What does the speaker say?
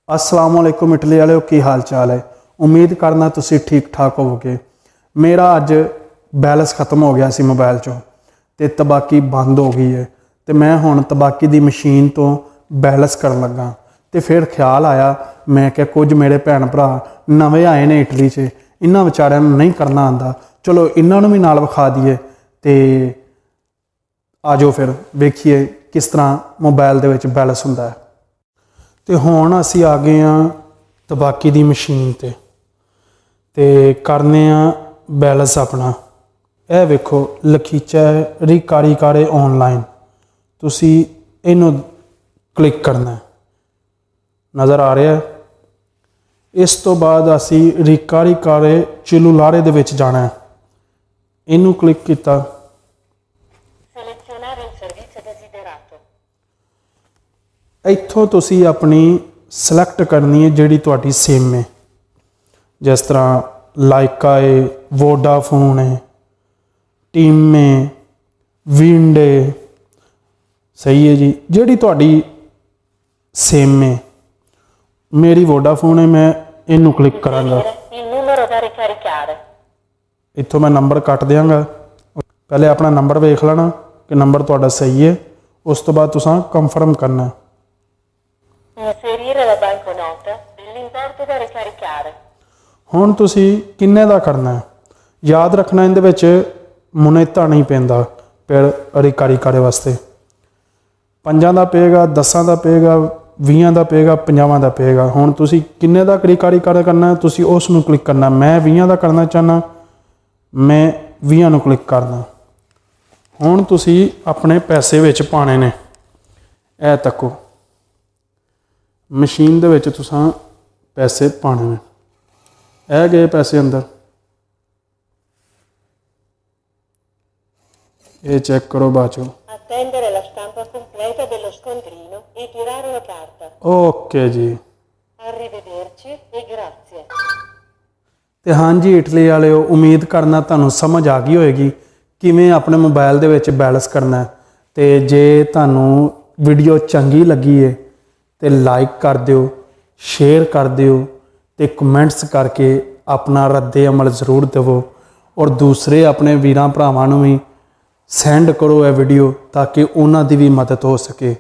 अस्सलाम वालेकुम इटली वाले की हाल चाल है। उम्मीद करना तुसी ठीक ठाक होवोगे। मेरा अज बैलेंस खत्म हो गया सी मोबाइल चो ते तबाकी बंद हो गई है तो मैं हुण तबाकी दी मशीन तो बैलेंस करन लगा तो फिर ख्याल आया मैं क्या कुछ मेरे भैन भरा नवे आए ने इटली च, इन्हां विचारिਆਂ ਨੂੰ नहीं करना आंदा, चलो इन्हां ਨੂੰ भी नाल विखा दीए तो आ जाओ फिर वेखिए किस तरह मोबाइल दे विच बैलेंस हुंदा है। तो हुण असी आ गए हाँ तबाकी दी मशीन ते करने बैलेंस अपना। यह वेखो लखीचा रिकारी कारे ऑनलाइन, तुसी इनू क्लिक करना है, नज़र आ रहा है। इस तो बाद असी रिकारी कारे चिलुलारे दे विच जाना है, इनू क्लिक किया। इत्थों तुसी अपनी सिलेक्ट करनी है जिहड़ी तुहाडी सिम है, जिस तरह लाइका है, वोडाफोन है, टीम है, विंड है, सही है जी। जिहड़ी तुहाडी सिम है, मेरी वोडाफोन है, मैं इनू क्लिक करांगा। इत्थों मैं नंबर कट देंगा, पहले अपना नंबर वेख लेना कि नंबर तुहाडा सही है, उस तो बाद तुसां कंफर्म करना है। हुण तुसी किन्ने दा करना है, याद रखना इहदे विच मुनेता नहीं पैंदा फिर रिकारी करे वास्ते। 5 दा पेगा, 10 दा पेगा, 20 दा पेगा, 50 दा पेगा। हुण तुसी किन्ने दा रिकारी करे करना है, तुसी उस नूं क्लिक करना। मैं 20 दा करना चाहना, मैं 20 नूं क्लिक करना। हुण तुसी अपने पैसे विच पाने ने, ए तक्को मशीन दे विच तुसां पैसे पाने ने, ए गए पैसे अंदर। ये चेक करो बाचो। ओके जी, ते हाँ जी इटली वाले उम्मीद करना तुहानूं समझ आ गई होएगी किवें अपने मोबाइल दे विच बैलेंस करना है। ते जे तुहानूं वीडियो चंगी लगी है तो लाइक कर दिओ, शेयर कर दिओ ते कमेंट्स करके अपना रद्दे अमल ज़रूर देवो और दूसरे अपने वीरां भरावां नूं भी सेंड करो यह वीडियो ताकि उन्हां दी भी मदद हो सके।